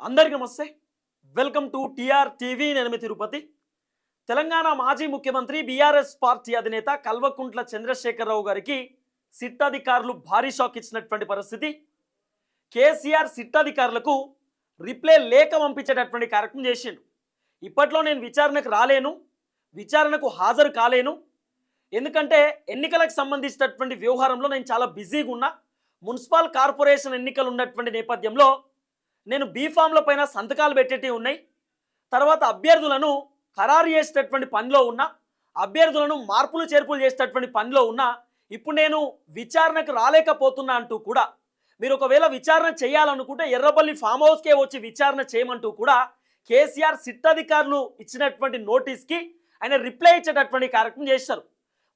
అందరికీ నమస్తే. Welcome to TR TV. నేను మీ తిరుపతి. తెలంగాణ మాజీ ముఖ్యమంత్రి బీఆర్ఎస్ పార్టీ అధినేత కల్వకుంట్ల చంద్రశేఖరరావు గారికి సిట్ అధికారులు భారీ షాక్ ఇచ్చినటువంటి పరిస్థితి. కేసీఆర్ సిట్ అధికారులకు రిప్లై లేఖ పంపించేటటువంటి కార్యక్రమం చేసిండు. ఇప్పట్లో నేను విచారణకు రాలేను, విచారణకు హాజరు కాలేను, ఎందుకంటే ఎన్నికలకు సంబంధించినటువంటి వ్యవహారంలో నేను చాలా బిజీగా ఉన్నా. మున్సిపల్ కార్పొరేషన్ ఎన్నికలు ఉన్నటువంటి నేపథ్యంలో నేను బీఫామ్ల పైన సంతకాలు పెట్టేటివి ఉన్నాయి. తర్వాత అభ్యర్థులను ఖరారు చేసేటటువంటి పనిలో ఉన్నా, అభ్యర్థులను మార్పులు చేర్పులు చేసేటటువంటి పనిలో ఉన్నా. ఇప్పుడు నేను విచారణకు రాలేకపోతున్నా అంటూ కూడా, మీరు ఒకవేళ విచారణ చేయాలనుకుంటే ఎర్రబల్లి ఫామ్ హౌస్కే వచ్చి విచారణ చేయమంటూ కూడా కేసీఆర్ సిట్ అధికారులు ఇచ్చినటువంటి నోటీస్కి ఆయన రిప్లై ఇచ్చేటటువంటి కార్యక్రమం చేశారు.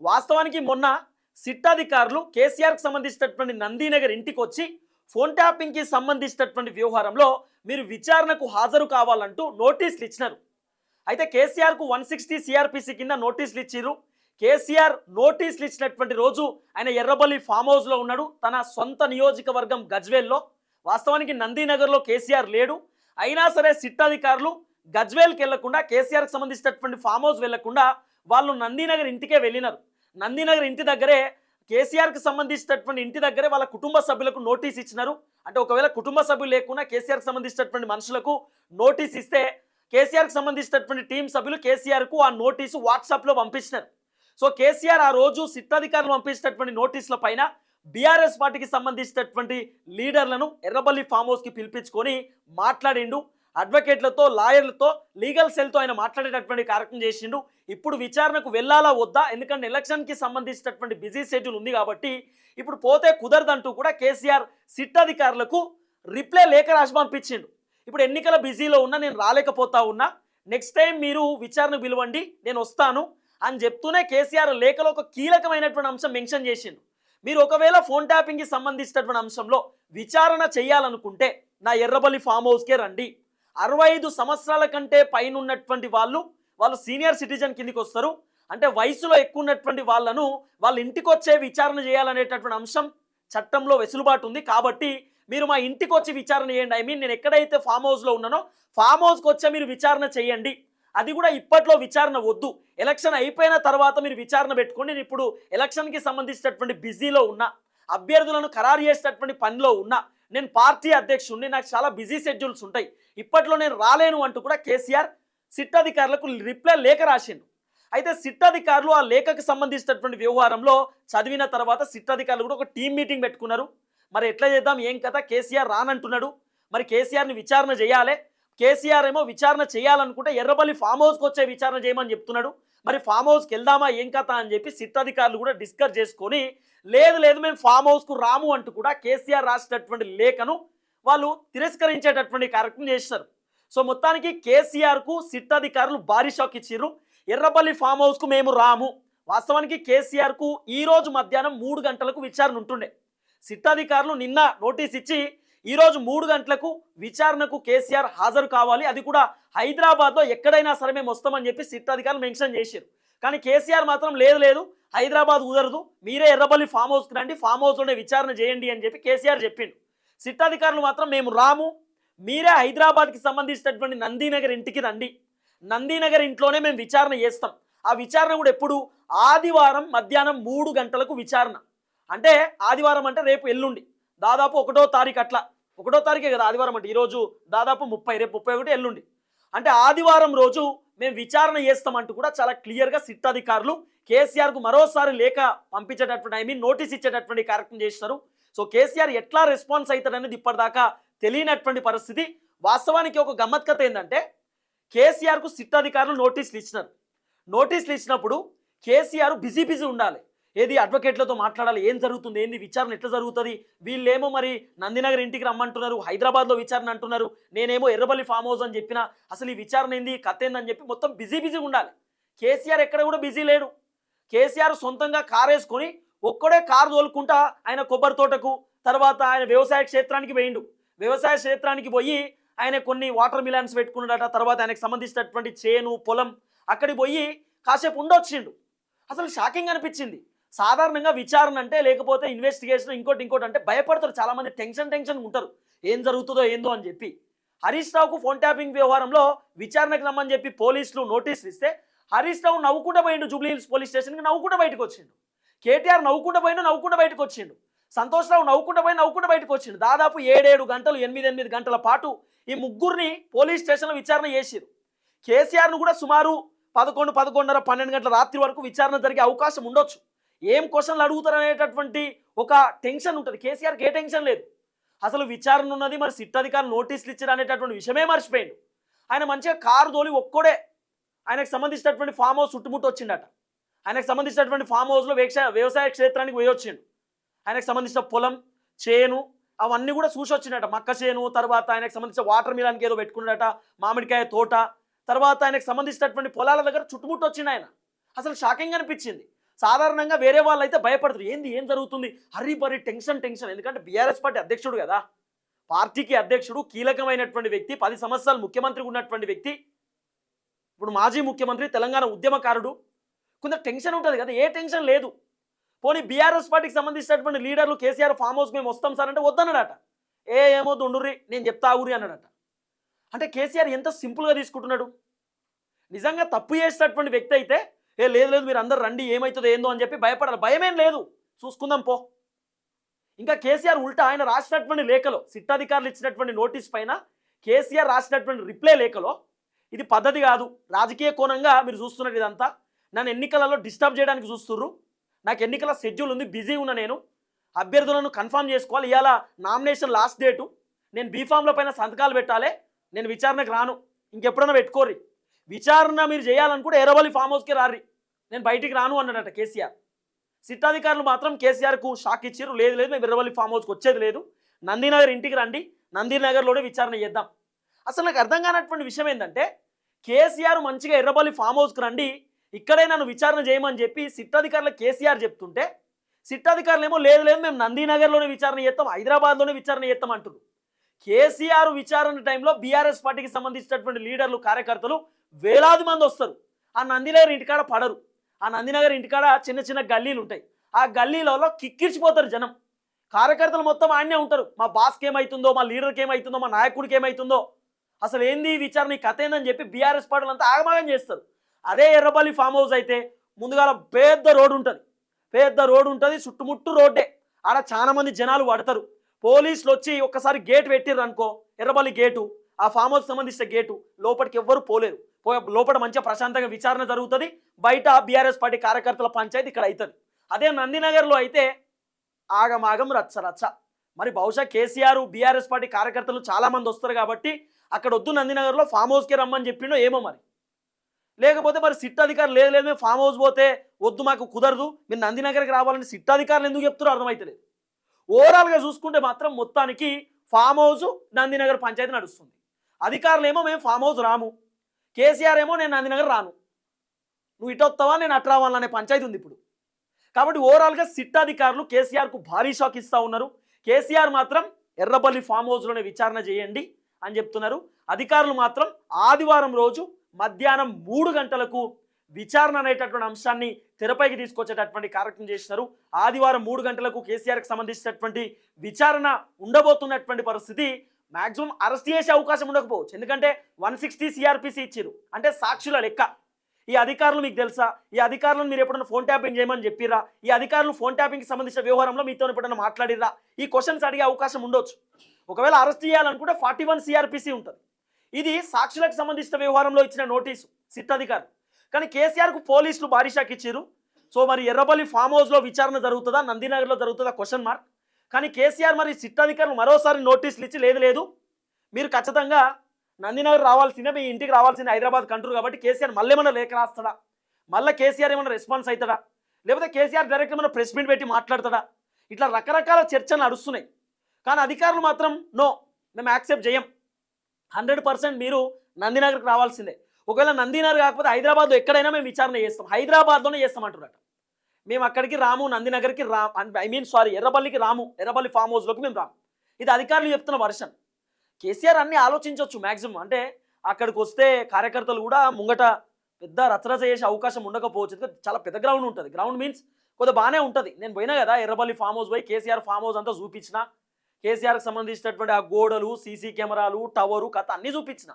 వాస్తవానికి మొన్న సిట్ అధికారులు కేసీఆర్కి సంబంధించినటువంటి నందీనగర్ ఇంటికి వచ్చి ఫోన్ ట్యాపింగ్కి సంబంధించినటువంటి వ్యవహారంలో మీరు విచారణకు హాజరు కావాలంటూ నోటీసులు ఇచ్చినారు. అయితే కేసీఆర్కు 160 సిఆర్పిసి కింద నోటీసులు ఇచ్చిర్రు. కేసీఆర్ నోటీసులు ఇచ్చినటువంటి రోజు ఆయన ఎర్రబల్లి ఫామ్ హౌస్లో ఉన్నాడు, తన సొంత నియోజకవర్గం గజ్వేల్లో. వాస్తవానికి నందీనగర్లో కేసీఆర్ లేడు. అయినా సరే సిట్ అధికారులు గజ్వేల్కి వెళ్లకుండా, కేసీఆర్కి సంబంధించినటువంటి ఫామ్ హౌస్ వెళ్లకుండా వాళ్ళు నందీనగర్ ఇంటికే వెళ్ళినారు. నందీనగర్ ఇంటి దగ్గరే, కేసీఆర్కి సంబంధించినటువంటి ఇంటి దగ్గరే వాళ్ళ కుటుంబ సభ్యులకు నోటీస్ ఇచ్చినారు. అంటే ఒకవేళ కుటుంబ సభ్యులు లేకుండా కేసీఆర్కి సంబంధించినటువంటి మనుషులకు నోటీస్ ఇస్తే కేసీఆర్కి సంబంధించినటువంటి టీం సభ్యులు కేసీఆర్కు ఆ నోటీసు వాట్సాప్లో పంపించినారు. సో కేసీఆర్ ఆ రోజు సిట్ అధికారులు పంపించినటువంటి నోటీసుల పైన బీఆర్ఎస్ పార్టీకి సంబంధించినటువంటి లీడర్లను ఎర్రబల్లి ఫామ్ హౌస్కి పిలిపించుకొని మాట్లాడిండు. అడ్వకేట్లతో, లాయర్లతో, లీగల్ సెల్తో ఆయన మాట్లాడేటటువంటి కార్యక్రమం చేసిండు. ఇప్పుడు విచారణకు వెళ్ళాలా వద్దా, ఎందుకంటే ఎలక్షన్కి సంబంధించినటువంటి బిజీ షెడ్యూల్ ఉంది కాబట్టి ఇప్పుడు పోతే కుదరదంటూ కూడా కేసీఆర్ సిట్ అధికారులకు రిప్లై లేఖ రాసి పంపించిండు. ఇప్పుడు ఎన్నికల బిజీలో ఉన్నా, నేను రాలేకపోతా ఉన్నా, నెక్స్ట్ టైం మీరు విచారణ పిలవండి, నేను వస్తాను అని చెప్తూనే కేసీఆర్ లేఖలో ఒక కీలకమైనటువంటి అంశం మెన్షన్ చేసిండు. మీరు ఒకవేళ ఫోన్ ట్యాపింగ్కి సంబంధించినటువంటి అంశంలో విచారణ చేయాలనుకుంటే నా ఎర్రబల్లి ఫామ్ హౌస్కే రండి. 65 సంవత్సరాల కంటే పైన ఉన్నటువంటి వాళ్ళు సీనియర్ సిటిజన్ కిందికి వస్తారు. అంటే వయసులో ఎక్కువ ఉన్నటువంటి వాళ్ళ ఇంటికి వచ్చే విచారణ చేయాలనేటటువంటి అంశం చట్టంలో వెసులుబాటు ఉంది. కాబట్టి మీరు మా ఇంటికి వచ్చి విచారణ చేయండి. నేను ఎక్కడైతే ఫామ్ హౌస్లో ఉన్నానో ఫామ్ హౌస్కి వచ్చే మీరు విచారణ చేయండి. అది కూడా ఇప్పట్లో విచారణ వద్దు, ఎలక్షన్ అయిపోయిన తర్వాత మీరు విచారణ పెట్టుకోండి. నేను ఇప్పుడు ఎలక్షన్కి సంబంధించినటువంటి బిజీలో ఉన్నా, అభ్యర్థులను ఖరారు చేసేటటువంటి పనిలో ఉన్నా, నేను పార్టీ అధ్యక్షుడిని, నాకు చాలా బిజీ షెడ్యూల్స్ ఉంటాయి, ఇప్పట్లో నేను రాలేను అంటూ కూడా కేసీఆర్ సిట్ అధికారులకు రిప్లై లేఖ రాసిండు. అయితే సిట్ అధికారులు ఆ లేఖకు సంబంధించినటువంటి వ్యవహారంలో చదివిన తర్వాత సిట్ అధికారులు కూడా ఒక టీం మీటింగ్ పెట్టుకున్నారు. మరి ఎట్లా చేద్దాం, ఏం కథ, కేసీఆర్ రానంటున్నాడు, మరి కేసీఆర్ని విచారణ చేయాలి. కేసీఆర్ ఏమో విచారణ చేయాలనుకుంటే ఎర్రబల్లి ఫామ్ హౌస్కి వచ్చే విచారణ చేయమని చెప్తున్నాడు. మరి ఫామ్ హౌస్కి వెళ్దామా, ఏం కథ అని చెప్పి సిట్ అధికారులు కూడా డిస్కస్ చేసుకొని, లేదు మేము ఫామ్ హౌస్కు రాము అంటూ కూడా కేసీఆర్ రాసినటువంటి లేఖను వాళ్ళు తిరస్కరించేటటువంటి కార్యక్రమం చేస్తారు. సో మొత్తానికి కేసీఆర్కు సిట్ అధికారులు భారీ షాక్ ఇచ్చిర్రు. ఎర్రబల్లి ఫామ్ హౌస్కు మేము రాము. వాస్తవానికి కేసీఆర్కు ఈరోజు మధ్యాహ్నం 3 గంటలకు విచారణ ఉంటుండే. సిట్ అధికారులు నిన్న నోటీస్ ఇచ్చి ఈరోజు 3 గంటలకు విచారణకు కేసీఆర్ హాజరు కావాలి, అది కూడా హైదరాబాద్లో ఎక్కడైనా సరే మేము వస్తామని చెప్పి సిట్ అధికారులు మెన్షన్ చేశారు. కానీ కేసీఆర్ మాత్రం లేదు హైదరాబాద్ కుదరదు, మీరే ఎర్రబల్లి ఫామ్ హౌస్కి రండి, ఫామ్ హౌస్లోనే విచారణ చేయండి అని చెప్పి కేసీఆర్ చెప్పిండు. సిట్ అధికారులు మాత్రం మేము రాము, మీరే హైదరాబాద్కి సంబంధించినటువంటి నందీనగర్ ఇంటికి రండి, నందీనగర్ ఇంట్లోనే మేము విచారణ చేస్తాం. ఆ విచారణ కూడా ఎప్పుడు, ఆదివారం మధ్యాహ్నం 3 గంటలకు విచారణ. అంటే ఆదివారం అంటే రేపు ఎల్లుండి, దాదాపు 1వ తారీఖు, అట్లా 1వ తారీఖే కదా ఆదివారం అంటే, ఈరోజు దాదాపు 30, రేపు 31, ఎల్లుండి అంటే ఆదివారం రోజు మేము విచారణ చేస్తామంటూ కూడా చాలా క్లియర్గా సిట్ అధికారులు కేసీఆర్కు మరోసారి లేఖ పంపించేటటువంటి, నోటీస్ ఇచ్చేటటువంటి కార్యక్రమం చేస్తారు. సో కేసీఆర్ ఎట్లా రెస్పాన్స్ అవుతాడనేది ఇప్పటిదాకా తెలియనటువంటి పరిస్థితి. వాస్తవానికి ఒక గమ్మత్ కథ ఏంటంటే, కేసీఆర్కు సిట్ అధికారులు నోటీసులు ఇచ్చినారు. నోటీసులు ఇచ్చినప్పుడు కేసీఆర్ బిజీ ఉండాలి, ఏది అడ్వకేట్లతో మాట్లాడాలి, ఏం జరుగుతుంది, ఏంది విచారణ ఎట్లా జరుగుతుంది, వీళ్ళేమో మరి నందినగర్ ఇంటికి రమ్మంటున్నారు, హైదరాబాద్లో విచారణ అంటున్నారు, నేనేమో ఎర్రబల్లి ఫామ్ హౌస్ అని చెప్పిన, అసలు ఈ విచారణ ఏంది, కథ ఏందని చెప్పి మొత్తం బిజీ ఉండాలి. కేసీఆర్ ఎక్కడ కూడా బిజీ లేడు. కేసీఆర్ సొంతంగా కారు వేసుకొని ఒక్కడే కారు తోలుకుంటా ఆయన కొబ్బరి తోటకు, తర్వాత ఆయన వ్యవసాయ క్షేత్రానికి పోయిండు. వ్యవసాయ క్షేత్రానికి పోయి ఆయన కొన్ని వాటర్ మిలాన్స్ పెట్టుకున్నాడట. తర్వాత ఆయనకు సంబంధించినటువంటి చేను, పొలం, అక్కడికి పోయి కాసేపు ఉండొచ్చిండు. అసలు షాకింగ్ అనిపించింది. సాధారణంగా విచారణ అంటే, లేకపోతే ఇన్వెస్టిగేషన్, ఇంకోటి అంటే భయపడతారు చాలామంది, టెన్షన్ ఉంటారు, ఏం జరుగుతుందో ఏందో అని చెప్పి. హరీష్ రావుకు ఫోన్ ట్యాపింగ్ వ్యవహారంలో విచారణకు రమ్మని చెప్పి పోలీసులు నోటీసులు ఇస్తే హరీష్ రావు నవ్వుకుంటూ పోయిండు జూబ్లీ హిల్స్ పోలీస్ స్టేషన్కి, నవ్వుకుంటూ బయటకు వచ్చిండు. కేటీఆర్ నవ్వుకుంటూ పోయిండు, నవ్వుకుంటూ బయటకు వచ్చిండు. సంతోష్ రావు నవ్వుకుంటూ పోయి నవ్వుకుంటూ బయటకు వచ్చిండు. దాదాపు 7 గంటలు 8 గంటల పాటు ఈ ముగ్గురిని పోలీస్ స్టేషన్లో విచారణ చేసిరు. కేసీఆర్ను కూడా సుమారు 11, 11:30, 12 గంటల రాత్రి వరకు విచారణ జరిగే అవకాశం ఉండొచ్చు. ఏం క్వశ్చన్లు అడుగుతారు అనేటటువంటి ఒక టెన్షన్ ఉంటుంది. కేసీఆర్కి ఏ టెన్షన్ లేదు. అసలు విచారణ ఉన్నది, మరి సిట్ అధికారులు నోటీసులు ఇచ్చారు అనేటటువంటి విషయమే మర్చిపోయిండు. ఆయన మంచిగా కారు తోలి ఒక్కడే ఆయనకు సంబంధించినటువంటి ఫామ్ హౌస్ చుట్టుముట్టు వచ్చిండట. ఆయనకు సంబంధించినటువంటి ఫామ్ హౌస్లో వ్యవసాయ క్షేత్రానికి పోయి వచ్చిండు. ఆయనకు సంబంధించిన పొలం, చేను అవన్నీ కూడా చూసి వచ్చిండట. మక్క చేను, తర్వాత ఆయనకు సంబంధించిన వాటర్ మిలాన్కి ఏదో పెట్టుకున్నాడట, మామిడికాయ తోట, తర్వాత ఆయనకు సంబంధించినటువంటి పొలాల దగ్గర చుట్టుముట్టు వచ్చిండు ఆయన. అసలు షాకింగ్ అనిపించింది. సాధారణంగా వేరే వాళ్ళు అయితే భయపడతారు, ఏం జరుగుతుంది, హర్రీ బర్రీ టెన్షన్. ఎందుకంటే బీఆర్ఎస్ పార్టీ అధ్యక్షుడు కదా, పార్టీకి అధ్యక్షుడు, కీలకమైనటువంటి వ్యక్తి, 10 సంవత్సరాలు ముఖ్యమంత్రిగా ఉన్నటువంటి వ్యక్తి, ఇప్పుడు మాజీ ముఖ్యమంత్రి, తెలంగాణ ఉద్యమకారుడు. కొంత టెన్షన్ ఉంటుంది కదా, ఏ టెన్షన్ లేదు. పోనీ బీఆర్ఎస్ పార్టీకి సంబంధించినటువంటి లీడర్లు కేసీఆర్ ఫామ్ హౌస్ మేము వస్తాం సార్ అంటే వద్దన్నాడట. ఏమొద్దు ఉండుర్రి, నేను చెప్తా ఊరి అన్నాడట. అంటే కేసీఆర్ ఎంత సింపుల్గా తీసుకుంటున్నాడు. నిజంగా తప్పు చేసేటటువంటి వ్యక్తి అయితే లేదు మీరు అందరు రండి, ఏమవుతుందో ఏందో అని చెప్పి భయపడాలి. భయమేం లేదు, చూసుకుందాం పో. ఇంకా కేసీఆర్ ఉల్టా ఆయన రాసినటువంటి లేఖలో, సిట్ అధికారులు ఇచ్చినటువంటి నోటీస్ పైన కేసీఆర్ రాసినటువంటి రిప్లై లేఖలో, ఇది పద్ధతి కాదు, రాజకీయ కోణంగా మీరు చూస్తున్నది ఇదంతా, నన్ను ఎన్నికలలో డిస్టర్బ్ చేయడానికి చూస్తుర్రు, నాకు ఎన్నికల షెడ్యూల్ ఉంది, బిజీ ఉన్నా, నేను అభ్యర్థులను కన్ఫర్మ్ చేసుకోవాలి, ఇవాళ నామినేషన్ లాస్ట్ డేటు, నేను బీఫామ్ల పైన సంతకాలు పెట్టాలి, నేను విచారణకు రాను, ఇంకెప్పుడైనా పెట్టుకోర్రి, విచారణ మీరు చేయాలనుకుంటే ఎర్రవల్లి ఫామ్ హౌస్కి రారి, నేను బయటికి రాను అన్నాడట కేసీఆర్. సిట్ అధికారులు మాత్రం కేసీఆర్కు షాక్ ఇచ్చారు, లేదు మేము ఎర్రవల్లి ఫామ్ హౌస్కి వచ్చేది లేదు, నందినగర్ ఇంటికి రండి, నందినగర్లోనే విచారణ చేద్దాం. అసలు నాకు అర్థం కానటువంటి విషయం ఏంటంటే, కేసీఆర్ మంచిగా ఎర్రవల్లి ఫామ్ హౌస్కి రండి, ఇక్కడే నన్ను విచారణ చేయమని చెప్పి సిట్ అధికారులు కేసీఆర్ చెప్తుంటే, సిట్ అధికారులు ఏమో లేదు మేము నందినగర్లోనే విచారణ చేస్తాం, హైదరాబాద్లోనే విచారణ చేస్తాం అంటున్నారు. కేసీఆర్ విచారణ టైంలో బీఆర్ఎస్ పార్టీకి సంబంధించినటువంటి లీడర్లు, కార్యకర్తలు వేలాది మంది వస్తారు. ఆ నందినగర్ ఇంటికాడ పడరు. ఆ నందినగర్ ఇంటికాడ చిన్న చిన్న గల్లీలు ఉంటాయి. ఆ గల్లీలలో కిక్కిర్చిపోతారు జనం. కార్యకర్తలు మొత్తం ఆయనే ఉంటారు. మా బాస్కి ఏమవుతుందో, మా లీడర్కి ఏమవుతుందో, మా నాయకుడికి ఏమవుతుందో, అసలు ఏంది ఈ విచారణ, ఈ కథ ఏందని చెప్పి బీఆర్ఎస్ పార్టీలు అంతా ఆగమాగం చేస్తారు. అదే ఎర్రబల్లి ఫామ్ హౌస్ అయితే ముందుగాల పెద్ద రోడ్డు ఉంటుంది, చుట్టుముట్టు రోడ్డే. ఆడ చాలా మంది జనాలు పడతారు. పోలీసులు వచ్చి ఒక్కసారి గేట్ పెట్టిర్రు అనుకో, ఎర్రబల్లి గేటు, ఆ ఫామ్ హౌస్ సంబంధించిన గేటు, లోపలికి ఎవ్వరు పోలేరు. లోపల మంచిగా ప్రశాంతంగా విచారణ జరుగుతుంది. బయట బీఆర్ఎస్ పార్టీ కార్యకర్తల పంచాయతీ ఇక్కడ అవుతుంది. అదే నందినగర్లో అయితే ఆగమాగం రచ్చ. మరి బహుశా కేసీఆర్ బీఆర్ఎస్ పార్టీ కార్యకర్తలు చాలామంది వస్తారు కాబట్టి అక్కడ వద్దు, నందినగర్లో ఫామ్ హౌస్కి రమ్మని చెప్పిండో ఏమో మరి. లేకపోతే మరి సిట్ అధికారులు లేదు మేము ఫామ్ హౌస్ పోతే వద్దు, మాకు కుదరదు, మీరు నందినగర్కి రావాలని సిట్ అధికారులు ఎందుకు చెప్తారో అర్థమవుతలేదు. ఓవరాల్గా చూసుకుంటే మాత్రం మొత్తానికి ఫామ్ హౌస్ నందినగర్ పంచాయతీ నడుస్తుంది. అధికారులు ఏమో మేము ఫామ్ హౌస్ రాము, కేసీఆర్ ఏమో నేను నందినగర్ రాను, నువ్వు ఇటు వస్తావా నేను అటు రావాలనే పంచాయతీ ఉంది ఇప్పుడు. కాబట్టి ఓవరాల్గా సిట్ అధికారులు కేసీఆర్కు భారీ షాక్ ఇస్తూ ఉన్నారు. కేసీఆర్ మాత్రం ఎర్రబల్లి ఫామ్ హౌస్లోనే విచారణ చేయండి అని చెప్తున్నారు. అధికారులు మాత్రం ఆదివారం రోజు మధ్యాహ్నం 3 గంటలకు విచారణ అనేటటువంటి అంశాన్ని తెరపైకి తీసుకొచ్చేటటువంటి కార్యక్రమం చేసినారు. ఆదివారం 3 గంటలకు కేసీఆర్కి సంబంధించినటువంటి విచారణ ఉండబోతున్నటువంటి పరిస్థితి. మ్యాక్సిమం అరెస్ట్ చేసే అవకాశం ఉండకపోవచ్చు, ఎందుకంటే 160 సిఆర్పిసి ఇచ్చారు, అంటే సాక్షుల లెక్క. ఈ అధికారులు మీకు తెలుసా, ఈ అధికారులను మీరు ఎప్పుడైనా ఫోన్ ట్యాపింగ్ చేయమని చెప్పిరా, ఈ అధికారులు ఫోన్ ట్యాపింగ్కి సంబంధించిన వ్యవహారంలో మీతో ఎప్పుడైనా మాట్లాడిరా, ఈ క్వశ్చన్స్ అడిగే అవకాశం ఉండొచ్చు. ఒకవేళ అరెస్ట్ చేయాలనుకుంటే 41 సిఆర్పిసి ఉంటుంది. ఇది సాక్షులకు సంబంధించిన వ్యవహారంలో ఇచ్చిన నోటీసు సిట్ అధికారులు. కానీ కేసీఆర్కు పోలీసులు భారీ షాక్ ఇచ్చారు. సో మరి ఎర్రబల్లి ఫామ్ హౌస్లో విచారణ జరుగుతుందా, నందినగర్లో జరుగుతుందా క్వశ్చన్ మార్క్. కానీ కేసీఆర్ మరి సిట్ అధికారులు మరోసారి నోటీసులు ఇచ్చి లేదు మీరు ఖచ్చితంగా నందినగర్ రావాల్సిందే, మీ ఇంటికి రావాల్సిందే, హైదరాబాద్ కంటూరు కాబట్టి కేసీఆర్ మళ్ళీ ఏమైనా లేఖ రాస్తాడా, మళ్ళీ కేసీఆర్ ఏమైనా రెస్పాన్స్ అవుతాడా, లేకపోతే కేసీఆర్ డైరెక్ట్ ఏమైనా ప్రెస్ మీట్ పెట్టి మాట్లాడతాడా, ఇట్లా రకరకాల చర్చలు నడుస్తున్నాయి. కానీ అధికారులు మాత్రం నో, మేము యాక్సెప్ట్ చేయం, 100% మీరు నందినగర్కి రావాల్సిందే. ఒకవేళ నందినగర్ కాకపోతే హైదరాబాద్లో ఎక్కడైనా మేము విచారణ చేస్తాం, హైదరాబాద్లోనే చేస్తామంటున్నట. మేము అక్కడికి రాము, నందినగర్కి ఎర్రబల్లికి రాము, ఎర్రబల్లి ఫామ్ హౌస్లోకి మేము రాము. ఇది అధికారులు చెప్తున్న వర్షన్. కేసీఆర్ అన్ని ఆలోచించవచ్చు మ్యాక్సిమం. అంటే అక్కడికి వస్తే కార్యకర్తలు కూడా ముంగట పెద్ద రచరచ చేసే అవకాశం ఉండకపోవచ్చు. చాలా పెద్ద గ్రౌండ్ ఉంటుంది. గ్రౌండ్ మీన్స్ కొద్దిగా బాగానే ఉంటుంది. నేను పోయినా కదా ఎర్రబల్లి ఫామ్ హౌస్ పోయి కేసీఆర్ ఫామ్ హౌస్ అంతా చూపించిన, కేసీఆర్కి సంబంధించినటువంటి ఆ గోడలు, సీసీ కెమెరాలు, టవరు కథ అన్నీ చూపించిన.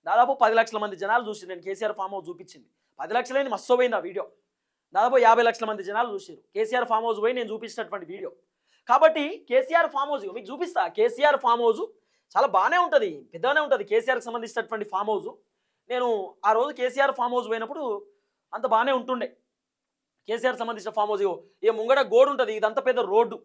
దాదాపు 10 లక్షల మంది జనాలు చూసి నేను కేసీఆర్ ఫామ్ హౌస్ చూపించింది. 10 లక్షలేని మస్తు పోయింది ఆ వీడియో. దాదాపు 50 లక్షల మంది జనాలు చూసారు కేసీఆర్ ఫామ్ హౌస్ పోయి నేను చూపించినటువంటి వీడియో. కాబట్టి కేసీఆర్ ఫామ్ హౌస్ మీకు చూపిస్తా. కేసీఆర్ ఫామ్ హౌస్ చాలా బాగానే ఉంటుంది, పెద్దగానే ఉంటుంది కేసీఆర్కి సంబంధించినటువంటి ఫామ్ హౌస్. నేను ఆ రోజు కేసీఆర్ ఫామ్ హౌస్ పోయినప్పుడు అంత బాగానే ఉంటుండే. కేసీఆర్ సంబంధించిన ఫామ్ హౌస్ ఏ ముంగడ గోడు ఉంటుంది, ఇదంతా పెద్ద రోడ్డు.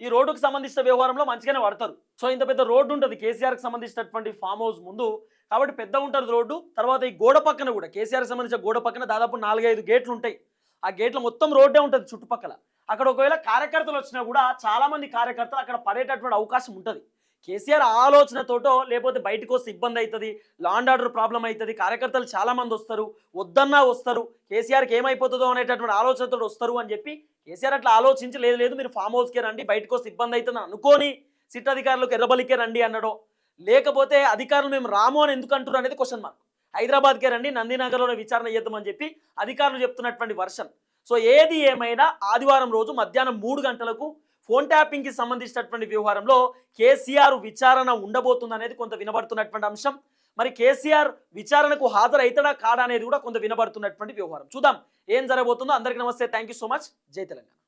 ఈ రోడ్డుకు సంబంధించిన వ్యవహారంలో మంచిగానే పడతారు. సో ఇంత పెద్ద రోడ్డు ఉంటుంది కేసీఆర్కి సంబంధించినటువంటి ఫామ్ హౌస్ ముందు, కాబట్టి పెద్ద ఉంటుంది రోడ్డు. తర్వాత ఈ గోడ పక్కన కూడా కేసీఆర్కి సంబంధించిన గోడ పక్కన దాదాపు 4-5 గేట్లు ఉంటాయి. ఆ గేట్ల మొత్తం రోడ్డే ఉంటుంది చుట్టుపక్కల. అక్కడ ఒకవేళ కార్యకర్తలు వచ్చినా కూడా చాలా మంది కార్యకర్తలు అక్కడ పడేటటువంటి అవకాశం ఉంటుంది. కేసీఆర్ ఆలోచనతోటో లేకపోతే బయటకు వస్తే ఇబ్బంది అవుతుంది, లా అండ్ ఆర్డర్ ప్రాబ్లం అవుతుంది, కార్యకర్తలు చాలా మంది వస్తారు, వద్దన్నా వస్తారు, కేసీఆర్కి ఏమైపోతుందో అనేటటువంటి ఆలోచనతో వస్తారు అని చెప్పి కేసీఆర్ అట్లా ఆలోచించి లేదు లేదు మీరు ఫామ్ హౌస్కే రండి, బయటకు వస్తే ఇబ్బంది అవుతుంది అనుకోని సిట్ అధికారులకు ఎర్రబలికే రండి అన్నాడో, లేకపోతే అధికారులు మేము రాము అని ఎందుకు అంటారు అనేది క్వశ్చన్ మార్క్. హైదరాబాద్కే రండి, నందినగర్లోనే విచారణ చేద్దామని చెప్పి అధికారులు చెప్తున్నటువంటి వర్షన్. సో ఏది ఏమైనా ఆదివారం రోజు మధ్యాహ్నం 3 గంటలకు ఫోన్ ట్యాపింగ్కి సంబంధించినటువంటి వ్యవహారంలో కేసీఆర్ విచారణ ఉండబోతుంది అనేది కొంత వినబడుతున్నటువంటి అంశం. మరి కేసీఆర్ విచారణకు హాజరైతడా కాడా అనేది కూడా కొంత వినబడుతున్నటువంటి వ్యవహారం. చూద్దాం ఏం జరగబోతుందో. అందరికీ నమస్తే, థ్యాంక్ యూ సో మచ్. జై తెలంగాణ.